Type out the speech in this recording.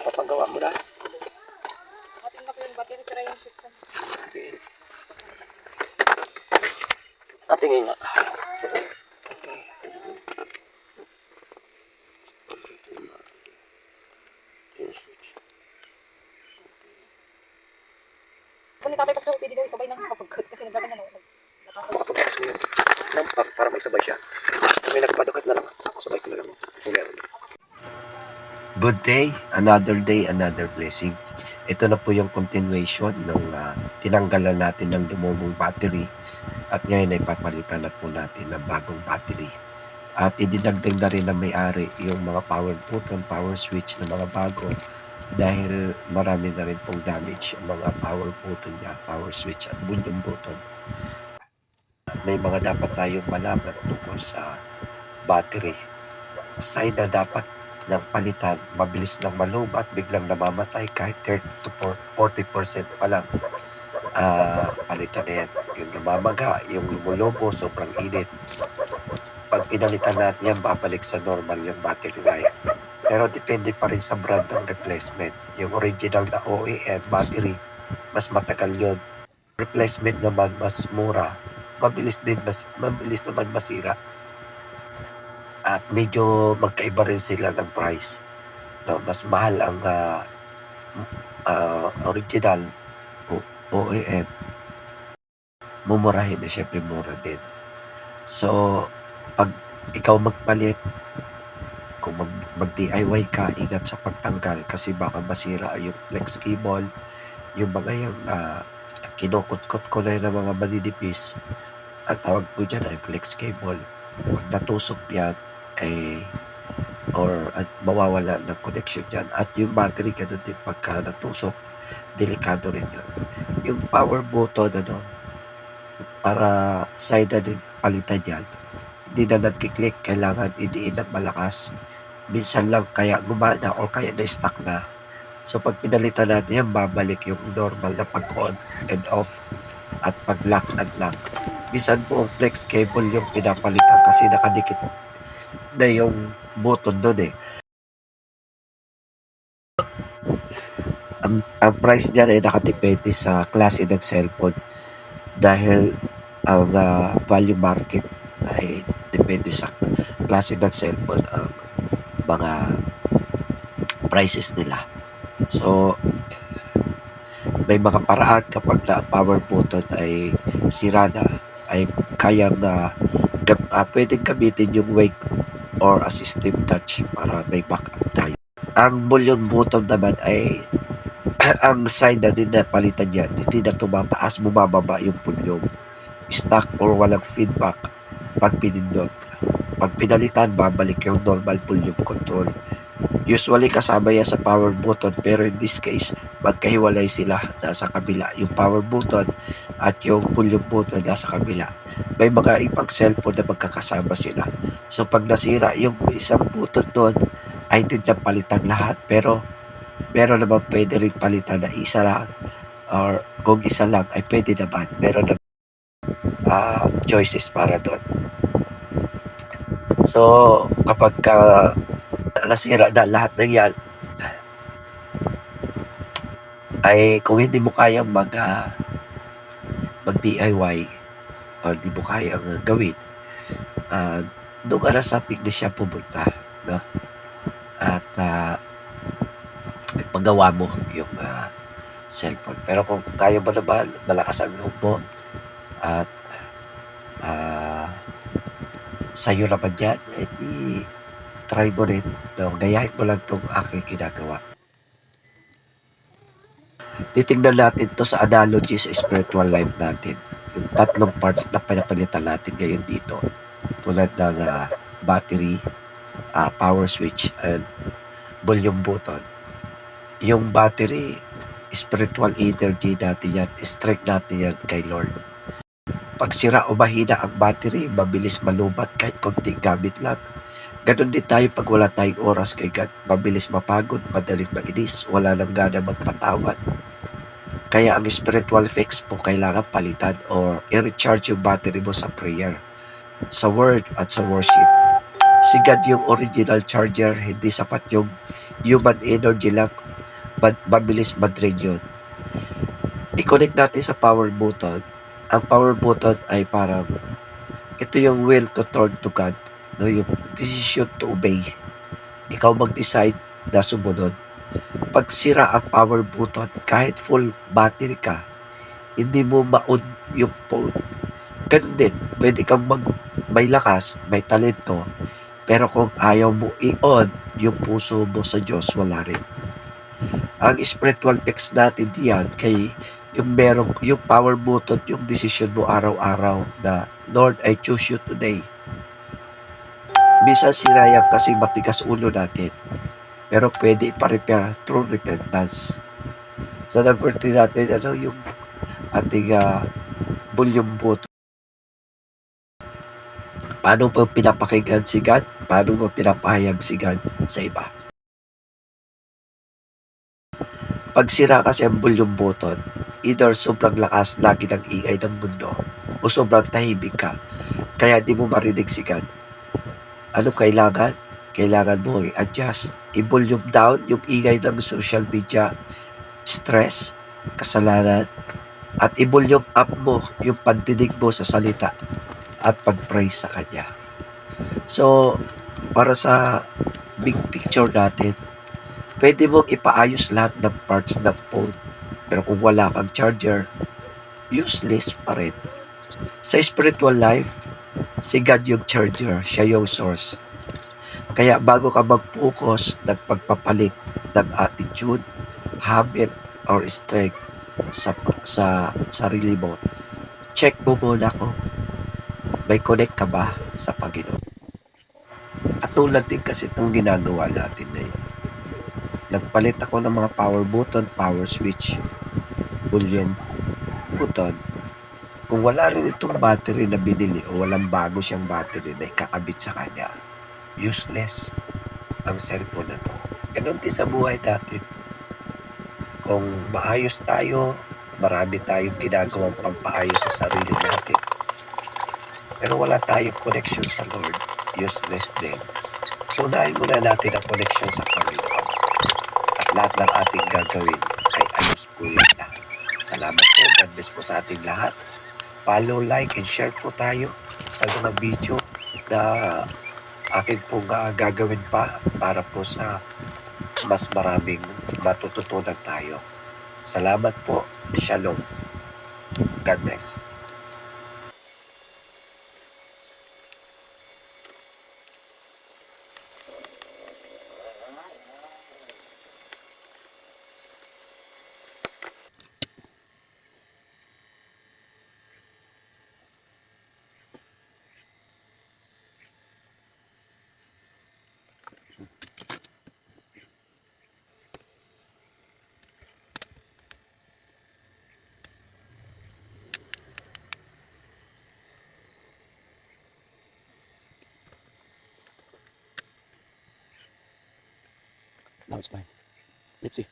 Papagawa mo na. Ating na ko yung battery, try yung shit. Okay. Tingin nga. Kung ni tatay Pastor, pwede daw sabay ng kapagkat kasi nagdagan na Makapagpasok mo yun. Para magsabay siya. May nagpadukat na lang. Sabay ko na lang. Good day, another blessing. Ito na po yung continuation ng tinanggalan natin ng lumubong battery at ngayon ay papalitan na po natin ng bagong battery. At idinagdag na rin na may-ari yung mga power button, power switch na mga bago dahil marami na rin pong damage ang mga power button niya, power switch at bunyong button. May mga dapat tayong malaman tungkol sa battery. Sign na dapat ng palitan, mabilis lang malubat, biglang namamatay kahit 30 to 40% pa lang. Palitan na yan. Yung namamaga, yung lumulobo, sobrang init. Pag pinalitan natin yan, babalik sa normal yung battery life. Pero depende pa rin sa brand ng replacement. Yung original na OEM battery, mas matagal yun. Replacement naman, mas mura. Mabilis naman masira. At medyo magkaiba rin sila ng price. No, mas mahal ang original OEM. Mumurahin na syempre mura din. So, pag ikaw magpalit, kung mag-DIY ka, ingat sa pagtanggal kasi baka masira yung flex cable, yung mga yung kinukot-kot ko na yun ng mga maninipis. Ang tawag ko dyan ay flex cable. Pag natusok yan, mawawala ng connection dyan. At yung battery, ganun din pagka natusok, delikado rin yun. Yung power button, para side na din palitan yan, hindi na nagkiklik, kailangan idiin ng malakas. Minsan lang kaya gumana o kaya na-stuck na. So pag pinalitan natin yan, babalik yung normal na pag-on and off at pag-lock and lock. Minsan po ang flex cable yung pinapalitan kasi nakadikit na yung button doon Ang price dyan ay nakadepende sa klase ng cellphone dahil ang value market ay depende sa klase ng cellphone ang mga prices nila. So, may mga paraan kapag na power button ay sira na, ay kayang pwedeng gamitin yung wake or assistive touch para may backup tayo. Ang volume button naman ay ang sign na din na palitan yan, hindi na tumataas, bumababa yung volume. Stuck or walang feedback pag pinindot. Pag pinalitan, babalik yung normal volume control. Usually kasama yan sa power button pero in this case, magkahiwalay sila nasa kabila. Yung power button at yung volume button nasa kabila. May mga ibang cellphone na magkakasama sila. So pag nasira yung isang button doon, ay din na palitan lahat. Pero meron naman pwede rin palitan na isa lang. Or kung isa lang ay pwede naman. Meron naman choices para doon. So kapag nasira na lahat ng yan, ay kung hindi mo kayang mag-DIY o hindi mo kayang gawin, doon ka na sa technician pumunta, no? At paggawa mo yung cellphone. Pero kung kaya mo naman, malakas ang loob mo at sa'yo naman dyan, try mo rin, no? Gayahin mo lang itong aking ginagawa. Titingnan natin to sa analogy sa spiritual life natin. Yung tatlong parts na pinapalitan natin ngayon dito. Tulad ng battery, power switch, and volume button. Yung battery, spiritual energy natin yan. Strength natin yan kay Lord. Pag sira o mahina ang battery, mabilis malubat kahit konting gamit lang. Ganon din tayo pag wala tayong oras kay God. Mabilis mapagod, madaling mainis, wala nang gana magpatawad. Kaya ang spiritual fix po kailangan palitan or i-recharge yung battery mo sa prayer, sa word at sa worship. Sigad yung original charger, hindi sapat yung human energy lang. Mabilis mag-drain yun. I-connect natin sa power button. Ang power button ay parang ito yung will to turn to God. No, yung decision to obey. Ikaw mag-decide na sumunod. Pag sira ang power button, kahit full battery ka, hindi mo ma-on yung phone. Ganun din, pwede kang may lakas, may talento, pero kung ayaw mo i-on yung puso mo sa Diyos, wala rin. Ang spiritual text natin diyan kay yung power button, yung decision mo araw-araw na, Lord, I choose you today. Minsan sira yan kasi matigas ulo natin. Pero pwede ipa-repair through repentance. So, number 3 natin, yung ating volume button. Paano mo pinapakinggan si God? Paano mo pinapahayag si God sa iba? Pag sira kasi ang volume button, either sobrang lakas lagi ng ingay ng mundo o sobrang tahimik ka, kaya di mo marinig si God. Ano kailangan? Kailangan mo i-adjust, i-volume down yung ingay ng social media, stress, kasalanan, at i-volume up mo yung pandinig mo sa salita at pag-praise sa Kanya. So, para sa big picture natin, pwede mong ipaayos lahat ng parts ng phone. Pero kung wala kang charger, useless pa rin. Sa spiritual life, si God yung charger, siya yung source. Kaya bago ka mag-focus ng pagpapalit ng attitude, habit, or strength sa sarili mo, check mo muna kung may connect ka ba sa Panginoon. At tulad din kasi itong ginagawa natin ngayon. Nagpalit ako ng mga power button, power switch, volume button. Kung wala rin itong battery na binili o walang bago siyang battery na ikakabit sa kanya, useless ang cellphone na to. Ganun din sa buhay natin. Kung maayos tayo, marami tayong ginagawang pampaayos sa sarili natin. Pero wala tayong connection sa Lord, useless din. So, unahin muna natin ang connection sa Panginoon. At lahat ng ating gagawin ay ayos po yan. Salamat po. God bless po sa ating lahat. Follow, like, and share po tayo sa mga video na akin pong gagawin pa para po sa mas maraming matututunan tayo. Salamat po. Shalom. God bless. Now it's time. Let's see.